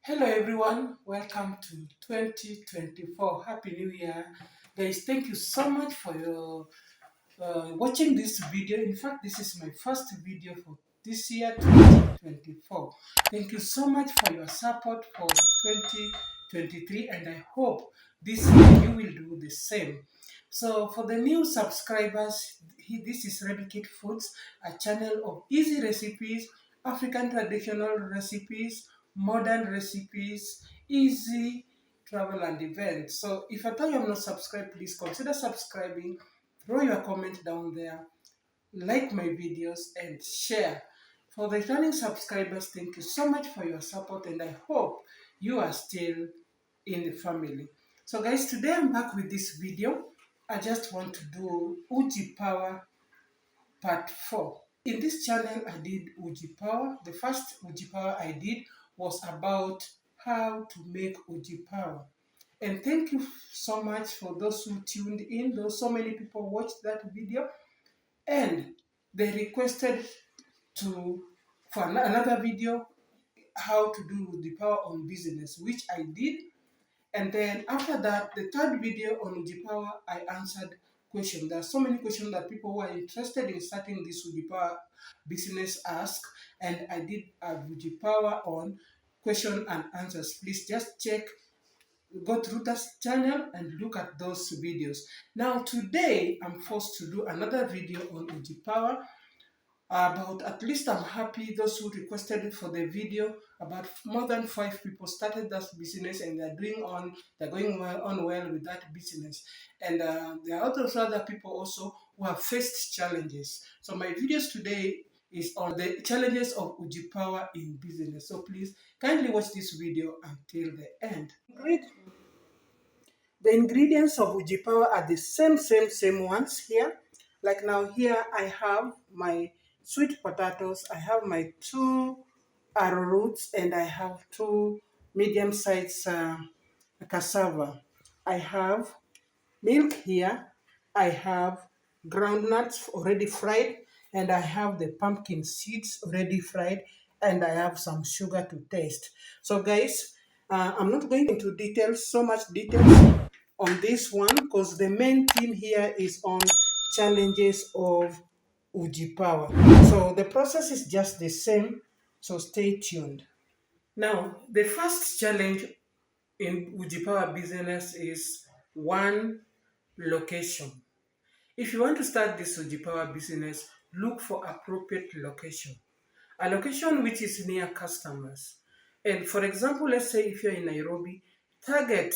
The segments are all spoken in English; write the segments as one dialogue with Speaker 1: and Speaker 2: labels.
Speaker 1: Hello everyone, welcome to 2024. Happy New Year. Guys, thank you so much for your watching this video. In fact, this is my first video for this year 2024. Thank you so much for your support for 2023 and I hope this year you will do the same. So for the new subscribers, this is Kid Foods, a channel of easy recipes, African traditional recipes, modern recipes, easy travel and events. So if at all you have not subscribed, please consider subscribing, throw your comment down there, like my videos and share. For the returning subscribers, thank you so much for your support and I hope you are still in the family. So guys, today I'm back with this video. I just want to do UJI Power Part 4. In this channel, I did UJI Power. The first UJI Power I did was about how to make UJI Power. And thank you so much for those who tuned in. Though so many people watched that video and they requested for another video how to do the power on business, which I did. And then after that, the third video on UJI Power, I answered questions. There are so many questions that people who are interested in starting this UJI Power business ask, and I did a UJI Power on question and answers. Please just go through that channel and look at those videos. Now today, I'm forced to do another video on UJI Power. About at least I'm happy those who requested it for the video. About more than 5 people started that business and they're going on well with that business. And there are other people also who have faced challenges. So my videos today is on the challenges of UJI Power in business. So please kindly watch this video until the end. The ingredients of UJI Power are the same ones here. Like now here I have my sweet potatoes, I have my 2 arrowroots, and I have 2 medium-sized cassava. I have milk here, I have groundnuts already fried, and I have the pumpkin seeds already fried, and I have some sugar to taste. So guys, I'm not going into details, so much details on this one because the main theme here is on challenges of UJI Power. So the process is just the same, so stay tuned. Now, the first challenge in UJI Power business is one, location. If you want to start this UJI Power business, look for appropriate location. A location which is near customers. And for example, let's say if you're in Nairobi, target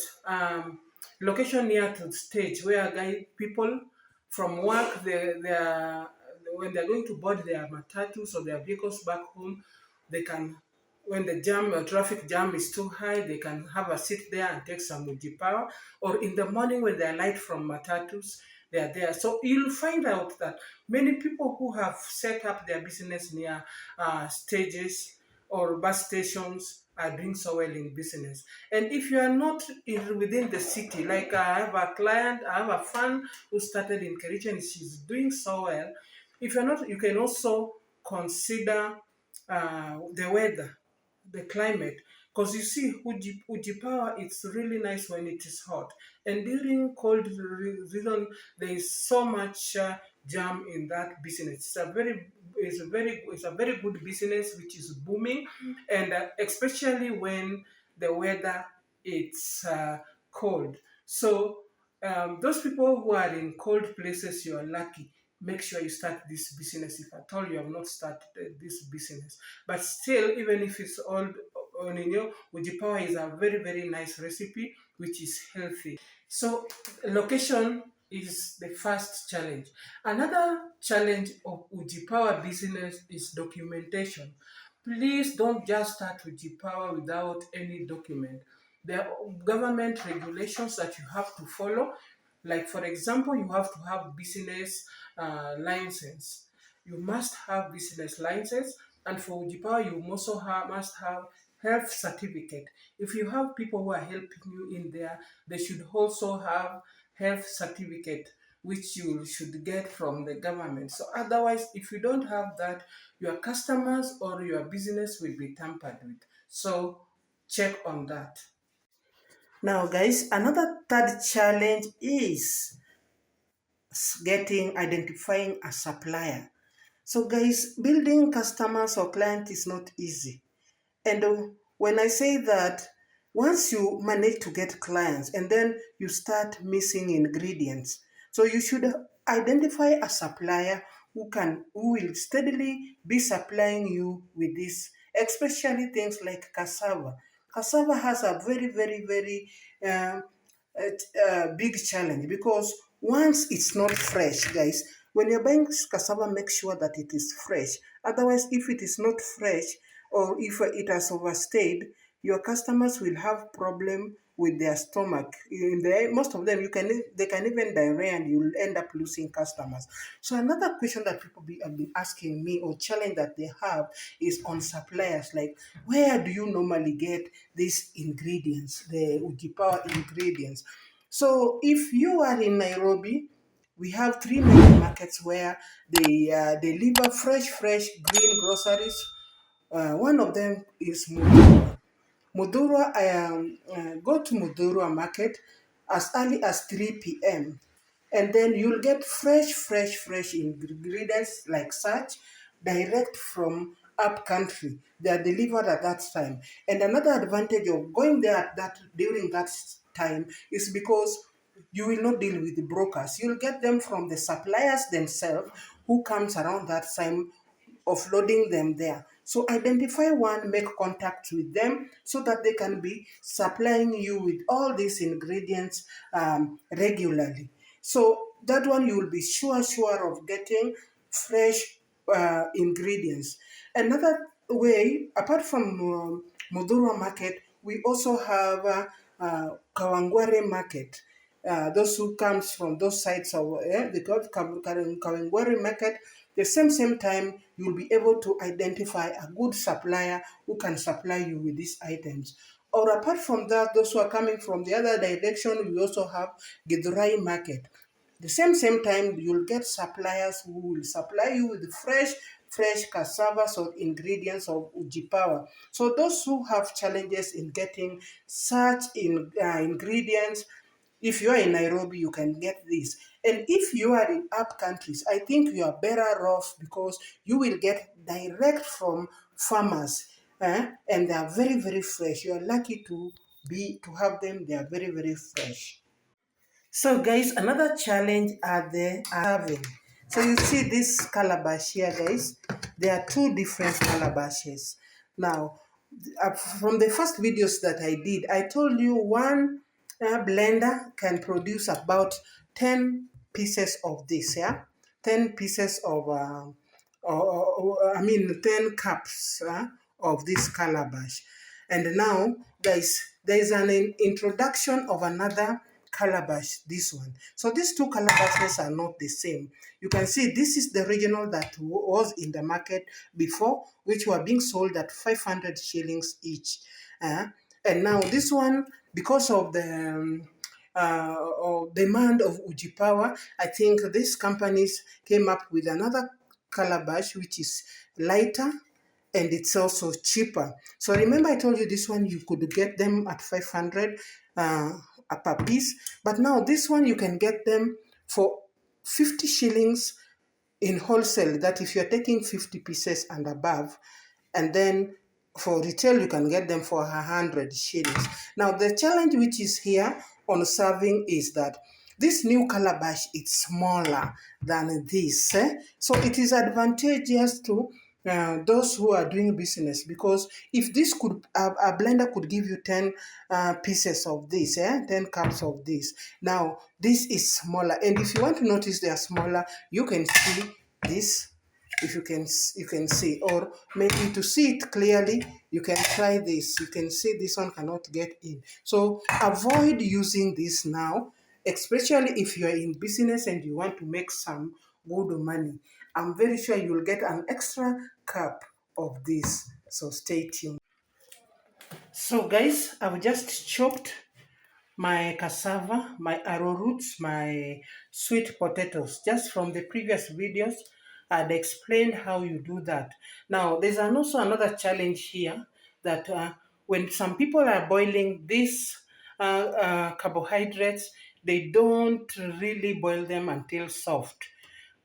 Speaker 1: location near to the stage where people from work, when they're going to board their matatus or their vehicles back home, they can, when the traffic jam is too high, they can have a seat there and take some UJI Power. Or in the morning when they're light from matatus, they are there. So you'll find out that many people who have set up their business near stages or bus stations are doing so well in business. And if you are not within the city, like I have a client, I have a fan who started in Kericho and she's doing so well. If you're not, you can also consider the weather, the climate. Because you see, UJI Power, it's really nice when it is hot. And during cold season, there is so much jam in that business. It's a very good business which is booming, and especially when the weather it's cold. So those people who are in cold places, you are lucky. Make sure you start this business if at all you have not started this business. But still, even if it's old, UJI Power is a very nice recipe which is healthy. So location is the first challenge. Another challenge of UJI Power business is documentation. Please don't just start UJI Power without any document. There are government regulations that you have to follow. Like for example, you have to have business license. You must have business license, and for UJI Power, you also must have health certificate. If you have people who are helping you in there, they should also have health certificate which you should get from the government. So otherwise, if you don't have that, your customers or your business will be tampered with. So check on that. Now guys, another third challenge is identifying a supplier. So guys, building customers or client is not easy. And when I say that, once you manage to get clients and then you start missing ingredients, so you should identify a supplier who will steadily be supplying you with this, especially things like cassava. Cassava has a very um, big challenge because once it's not fresh, guys, when you're buying cassava, make sure that it is fresh. Otherwise, if it is not fresh or if it has overstayed, your customers will have problem with their stomach. Most of them, they can even diarrhea and you'll end up losing customers. So another question that have been asking me, or challenge that they have, is on suppliers. Like, where do you normally get these ingredients, the UJI POWER ingredients? So if you are in Nairobi, we have three main markets where they deliver fresh green groceries. One of them is Mudurwa. Mudurwa, go to Mudurwa market as early as 3 p.m. And then you'll get fresh ingredients like such direct from up country. They are delivered at that time. And another advantage of going there at that during that time is because you will not deal with the brokers. You'll get them from the suppliers themselves who comes around that time offloading them there. So identify one, make contact with them so that they can be supplying you with all these ingredients regularly. So that one you will be sure of getting fresh ingredients. Another way, apart from Mudurwa market, we also have Kawangware market. Those who comes from those sides of the Kawangware market, the same time you'll be able to identify a good supplier who can supply you with these items. Or apart from that, those who are coming from the other direction, we also have Githurai market. The same time, you'll get suppliers who will supply you with fresh cassavas or ingredients of UJI POWER. So those who have challenges in getting such ingredients, if you are in Nairobi, you can get this. And if you are in up countries, I think you are better off because you will get direct from farmers, and they are very fresh. You are lucky to have them. They are very fresh. So guys, another challenge are having. So you see this calabash here, guys. There are two different calabashes. Now, from the first videos that I did, I told you one blender can produce about 10 pieces of this, yeah? 10 pieces of, I mean 10 cups of this calabash. And now, guys, there is an introduction of another calabash, this one. So these two calabashes are not the same. You can see this is the original that was in the market before, which were being sold at 500 shillings each. And now this one, because of the demand of UJI POWER, I think these companies came up with another calabash which is lighter and it's also cheaper. So remember I told you this one you could get them at 500 per piece, but now this one you can get them for 50 shillings in wholesale, that if you're taking 50 pieces and above, and then for retail you can get them for 100 shillings. Now the challenge which is here on serving is that this new calabash is smaller than this, so it is advantageous to those who are doing business, because if this could a blender could give you 10 pieces of this, 10 cups of this. Now this is smaller, and if you want to notice they are smaller, you can see this. If you can see, or maybe to see it clearly, you can try this. You can see this one cannot get in, so avoid using this now, especially if you are in business and you want to make some good money. I'm very sure you'll get an extra cup of this, so stay tuned. So guys, I've just chopped my cassava, my arrowroots, my sweet potatoes. Just from the previous videos, I'd explained how you do that. Now, there's also another challenge here that when some people are boiling these carbohydrates, they don't really boil them until soft.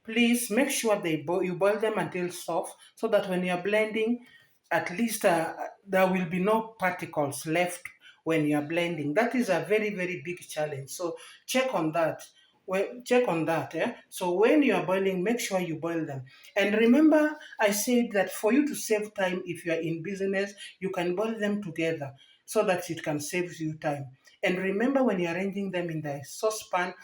Speaker 1: Please make sure you boil them until soft, so that when you're blending, at least there will be no particles left when you're blending. That is a very, very big challenge. So check on that. Well, check on that. So when you are boiling, make sure you boil them. And remember, I said that for you to save time, if you are in business, you can boil them together so that it can save you time. And remember, when you're arranging them in the saucepan,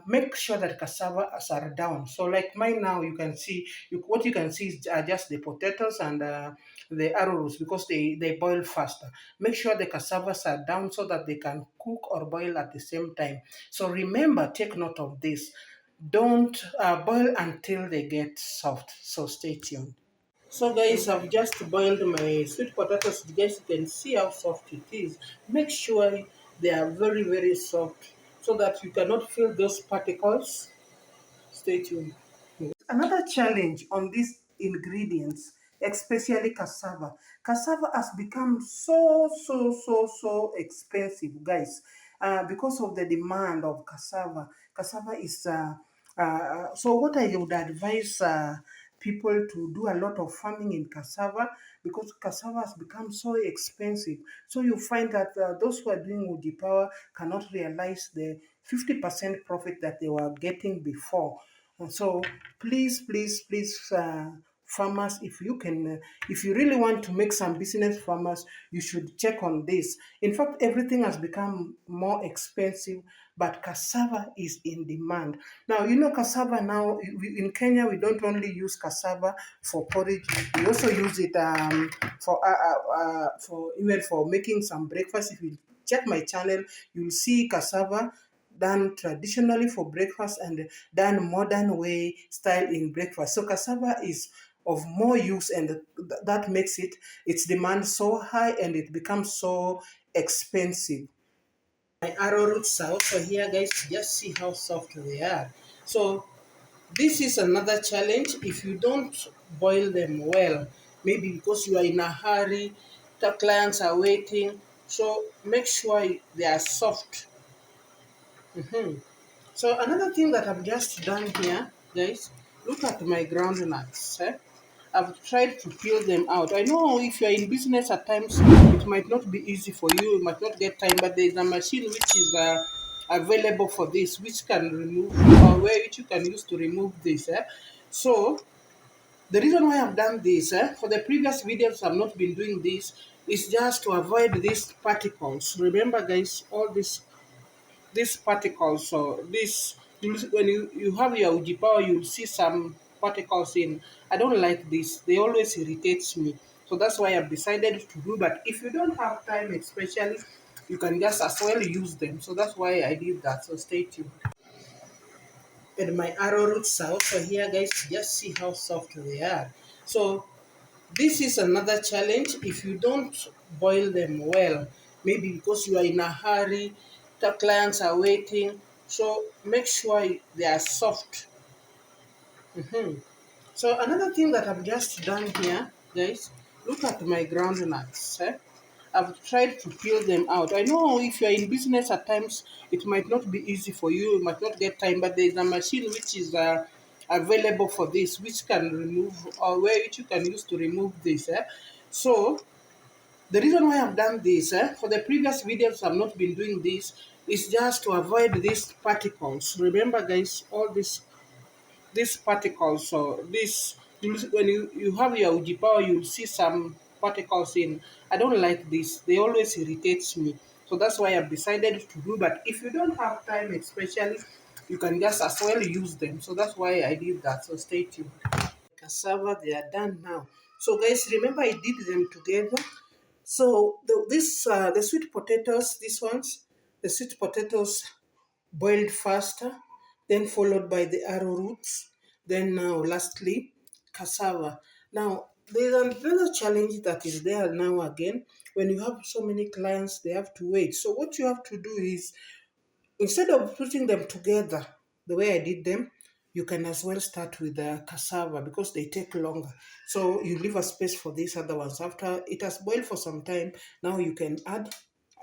Speaker 1: make sure that cassavas are down. So like mine now, you can see, what you can see is just the potatoes and the arrows, because they boil faster. Make sure the cassavas are down so that they can cook or boil at the same time. So remember, take note of this. Don't boil until they get soft. So stay tuned. So guys, I've just boiled my sweet potatoes. Guys, you can see how soft it is. Make sure they are very, very soft so that you cannot feel those particles. Stay tuned. Another challenge on these ingredients, especially cassava. Cassava has become so expensive, guys, because of the demand of cassava. Cassava is so what I would advise people to do a lot of farming in cassava, because cassava has become so expensive. So you find that those who are doing UJI Power cannot realize the 50% profit that they were getting before. And so please, farmers, if you can, if you really want to make some business, farmers, you should check on this. In fact, everything has become more expensive, but cassava is in demand. Now, you know, cassava now, in Kenya, we don't only use cassava for porridge, we also use it for even for making some breakfast. If you check my channel, you'll see cassava done traditionally for breakfast and done modern way style in breakfast. So cassava is of more use, and that makes its demand so high and it becomes so expensive. My arrowroots are also here, guys. Just see how soft they are. So this is another challenge. If you don't boil them well, maybe because you are in a hurry, the clients are waiting, so make sure they are soft. So another thing that I've just done here, guys, look at my groundnuts. I've tried to peel them out. I know if you're in business at times, it might not be easy for you, you might not get time, but there's a machine which is available for this, which can remove, or which you can use to remove this. So the reason why I've done this, for the previous videos I've not been doing this, is just to avoid these particles. Remember guys, all these particles, so this, when you have your UJI Power, you'll see some particles in. I don't like this, they always irritates me. So that's why I've decided to do. But if you don't have time, especially, you can just as well use them. So that's why I did that. So stay tuned. And my arrowroots are also here, guys. Just see how soft they are. So this is another challenge. If you don't boil them well, maybe because you are in a hurry, the clients are waiting, so make sure they are soft. So another thing that I've just done here, guys, look at my groundnuts. I've tried to peel them out. I know if you're in business at times, it might not be easy for you, you might not get time, but there's a machine which is available for this, which can remove, or which you can use to remove this. So the reason why I've done this, for the previous videos I've not been doing this, is just to avoid these particles. Remember guys, all these particles, so this, when you have your UJI Power, you'll see some particles in. I don't like this, they always irritates me. So that's why I've decided to do. But if you don't have time, especially, you can just as well use them. So that's why I did that. So stay tuned. Cassava, they are done now. So guys, remember I did them together. So the sweet potatoes, these ones, the sweet potatoes boiled faster, then followed by the arrowroots, then now lastly cassava. Now there's another challenge that is there now again. When you have so many clients, they have to wait. So what you have to do is, instead of putting them together the way I did them, you can as well start with the cassava because they take longer. So you leave a space for these other ones. After it has boiled for some time, now you can add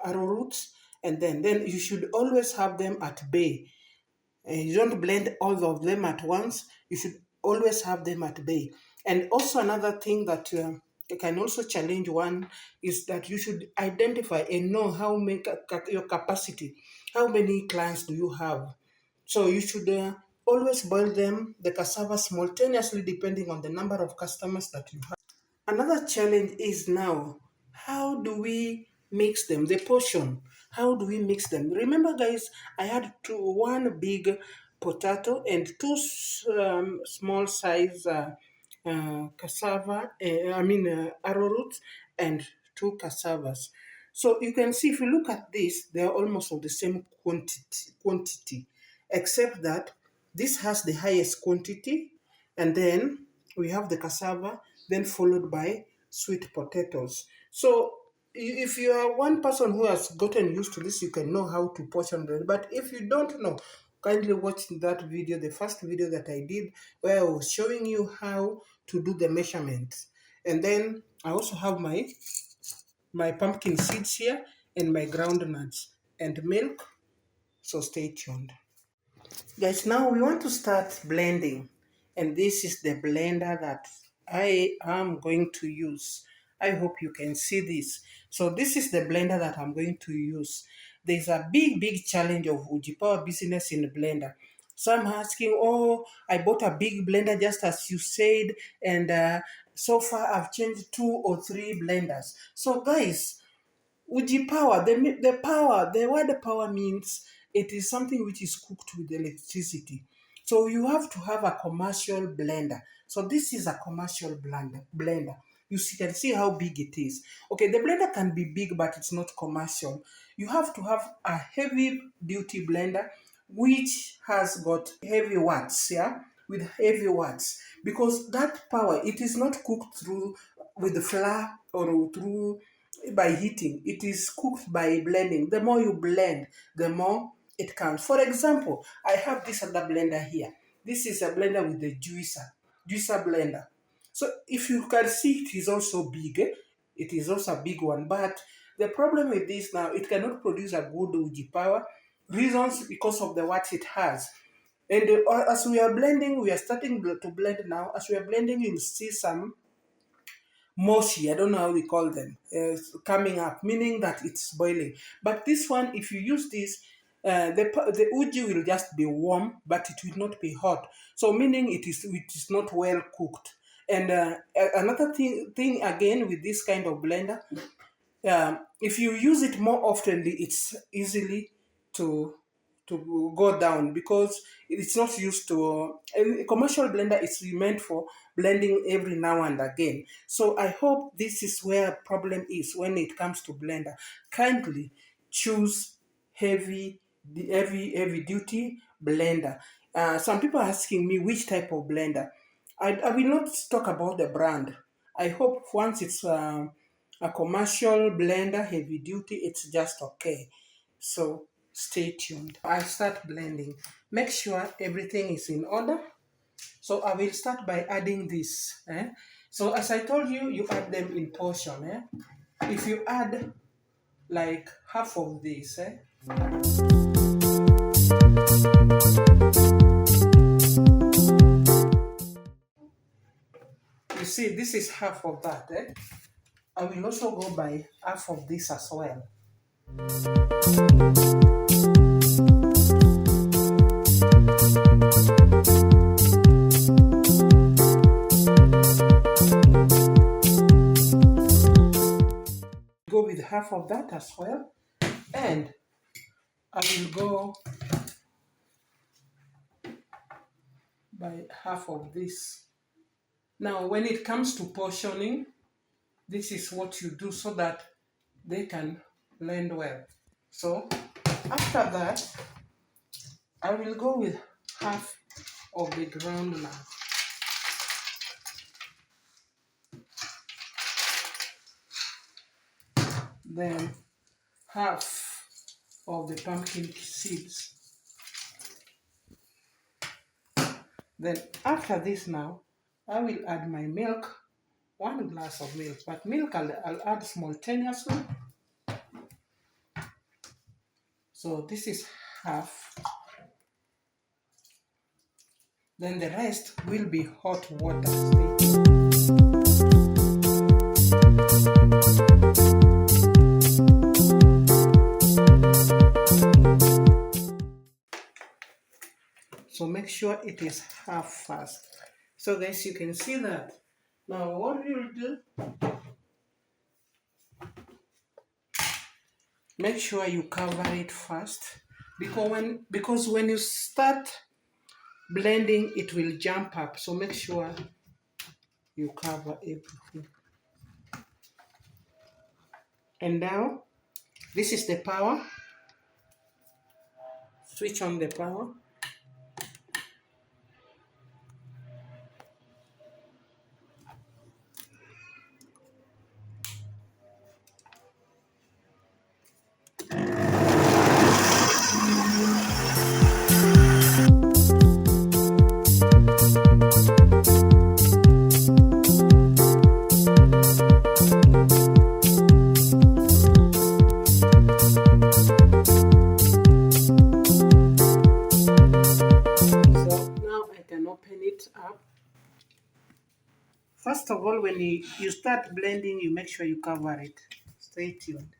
Speaker 1: arrowroots, and then you should always have them at bay. You don't blend all of them at once. You should always have them at bay. And also another thing that can also challenge one is that you should identify and know how many your capacity, how many clients do you have. So you should always boil them, the cassava, simultaneously depending on the number of customers that you have. Another challenge is now, how do we mix them? The portion, how do we mix them? Remember, guys, I had one big potato and two small size cassava, arrowroot, and two cassavas. So you can see if you look at this, they are almost of the same quantity, except that this has the highest quantity, and then we have the cassava, then followed by sweet potatoes. So if you are one person who has gotten used to this, you can know how to portion them. But if you don't know, kindly watch that video, the first video that I did, where I was showing you how to do the measurements. And then I also have my pumpkin seeds here and my ground nuts and milk. So stay tuned. Guys, now we want to start blending, and this is the blender that I am going to use. I hope you can see this. So this is the blender that I'm going to use. There's a big challenge of UJI Power business in the blender. Some asking, oh, I bought a big blender just as you said, and so far I've changed 2 or 3 blenders. So guys, UJI power, the power, the word power means it is something which is cooked with electricity. So you have to have a commercial blender. So this is a commercial blender. Can see how big it is. Okay, the blender can be big, but it's not commercial. You have to have a heavy duty blender which has got heavy watts, yeah, with heavy watts, because that power, it is not cooked through with the flour or through by heating. It is cooked by blending. The more you blend, the more it comes. For example, I have this other blender here. This is a blender with the juicer blender. So if you can see, it is also big. It is also a big one. But the problem with this now, it cannot produce a good UJI power. Reasons because of the watts it has. And as we are blending, we are starting to blend now. As we are blending, you'll see some moshi, I don't know how they call them, coming up, meaning that it's boiling. But this one, if you use this, the uji will just be warm, but it will not be hot. So meaning it is not well cooked. And another thing again with this kind of blender, if you use it more often, it's easily to go down because it's not used to a commercial blender is meant for blending every now and again. So I hope this is where problem is when it comes to blender. Kindly choose heavy duty blender. Some people are asking me which type of blender. I will not talk about the brand. I hope once it's a commercial blender, heavy duty, it's just okay. So stay tuned. I start blending. Make sure everything is in order. So I will start by adding this. So as I told you, you add them in portion. If you add like half of this, you see, this is half of that. I will also go by half of this as well. Go with half of that as well, and I will go by half of this. Now when it comes to portioning, this is what you do so that they can blend well. So after that, I will go with half of the ground nut. Then half of the pumpkin seeds. Then after this now, I will add my milk, 1 glass of milk. But milk I'll add simultaneously. So this is half. Then the rest will be hot water. So make sure it is half fast. So guys, you can see that. Now what you'll do, make sure you cover it first, because when you start blending, it will jump up. So make sure you cover everything. And now this is the power. Switch on the power. Open it up. First of all, when you start blending, you make sure you cover it. Stay tuned.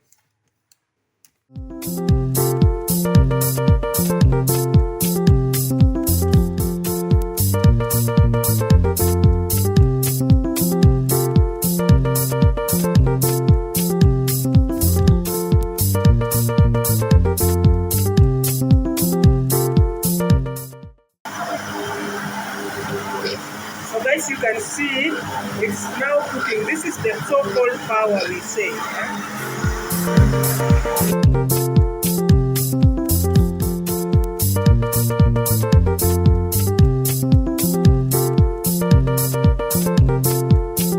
Speaker 1: So guys, you can see it's now cooking. This is the so-called power we say.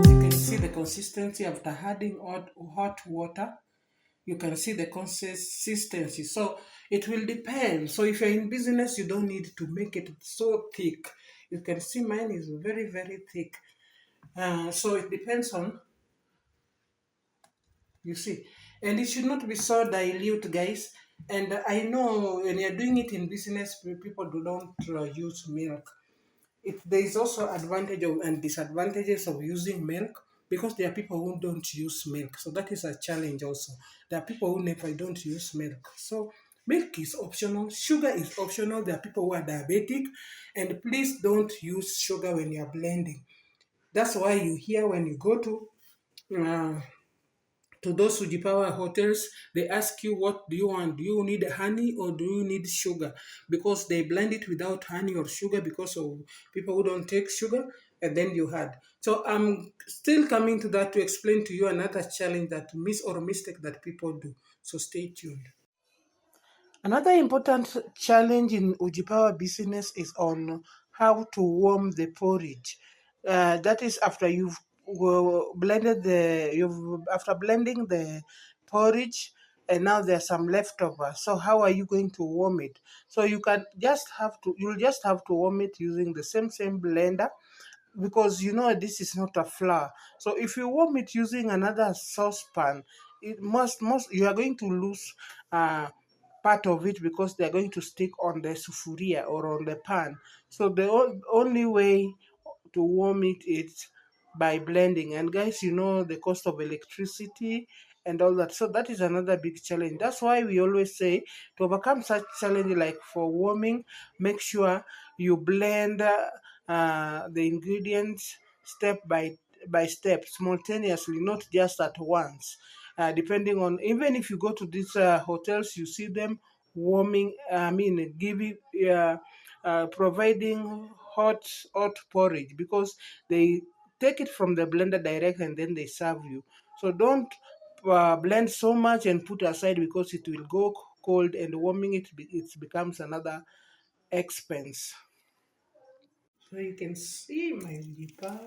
Speaker 1: You can see the consistency after adding hot water. You can see the consistency. So it will depend. So if you're in business, you don't need to make it so thick. You can see mine is very, very thick. So it depends on, you see. And it should not be so dilute, guys. And I know when you're doing it in business, people do not use milk. There is also advantage and disadvantages of using milk, because there are people who don't use milk. So that is a challenge also. There are people who never don't use milk. So milk is optional. Sugar is optional. There are people who are diabetic. And please don't use sugar when you are blending. That's why you hear when you go to those UJI Power hotels, they ask you, what do you want? Do you need honey or do you need sugar? Because they blend it without honey or sugar because of people who don't take sugar, and then you had. So I'm still coming to that to explain to you another challenge that mistake that people do. So stay tuned. Another important challenge in UJI Power business is on how to warm the porridge. That is after you've after blending the porridge, and now there's some leftover. So how are you going to warm it? So you'll just have to warm it using the same blender, because you know this is not a flour. So if you warm it using another saucepan, it must you are going to lose part of it, because they are going to stick on the sufuria or on the pan. So the only way to warm it is by blending. And guys, you know the cost of electricity and all that. So that is another big challenge. That's why we always say, to overcome such challenge like for warming, make sure you blend the ingredients step by step, simultaneously, not just at once. Depending on, even if you go to these hotels, you see them warming, giving, providing hot porridge, because they take it from the blender direct and then they serve you. So don't blend so much and put aside, because it will go cold, and warming it becomes another expense. So you can see my lipa.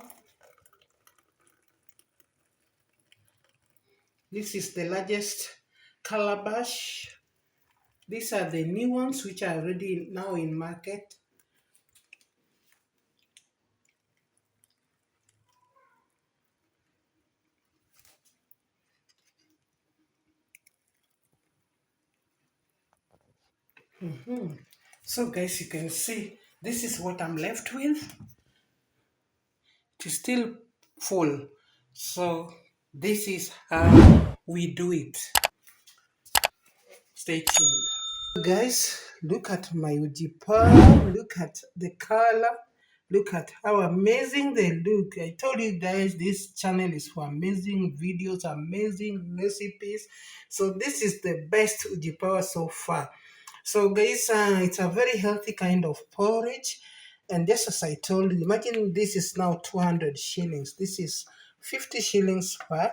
Speaker 1: This is the largest calabash. These are the new ones which are already now in market. So guys, you can see this is what I'm left with. It is still full. So this is how we do it. Stay tuned. Guys, look at my UJI POWER. Look at the color. Look at how amazing they look. I told you guys this channel is for amazing videos, amazing recipes. So this is the best UJI POWER so far. So guys, it's a very healthy kind of porridge. And just as I told you, imagine this is now 200 shillings. This is 50 shillings per,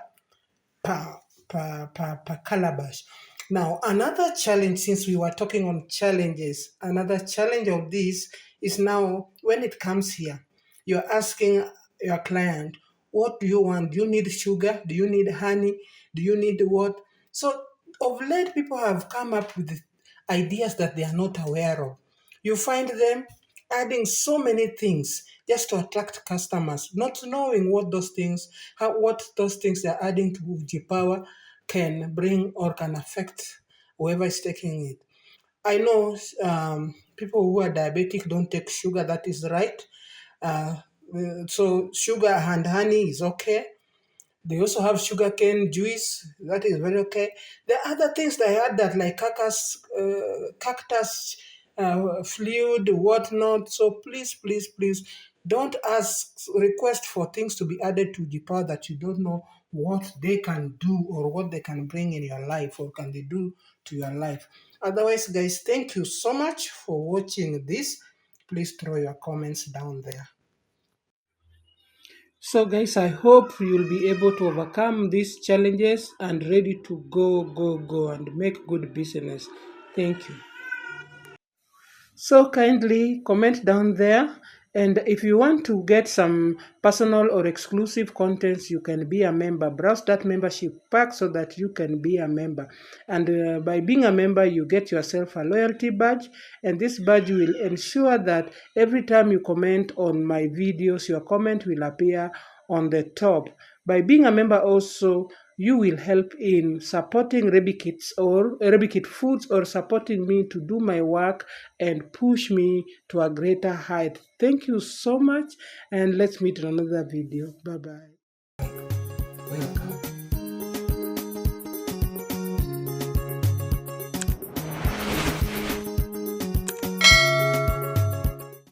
Speaker 1: per calabash. Now, another challenge, since we were talking on challenges, another challenge of this is now when it comes here, you're asking your client, what do you want? Do you need sugar? Do you need honey? Do you need what? So, of late, people have come up with ideas that they are not aware of. You find them adding so many things just to attract customers, not knowing what those things, what those things they're adding to UJI POWER can bring or can affect whoever is taking it. I know people who are diabetic don't take sugar. That is right. Uh, so sugar and honey is okay. They also have sugarcane juice. That is very okay. There are other things they add that like cactus fluid, whatnot. So please, please, please don't request for things to be added to the power that you don't know what they can do or what they can bring in your life or can they do to your life. Otherwise, guys, thank you so much for watching this. Please throw your comments down there. So guys, I hope you'll be able to overcome these challenges and ready to go and make good business. Thank you. So kindly comment down there, and if you want to get some personal or exclusive contents, you can be a member. Browse that membership pack so that you can be a member, and by being a member you get yourself a loyalty badge, and this badge will ensure that every time you comment on my videos, your comment will appear on the top. By being a member also, you will help in supporting Rebikit Foods or supporting me to do my work and push me to a greater height. Thank you so much, and let's meet in another video. Bye bye. Welcome.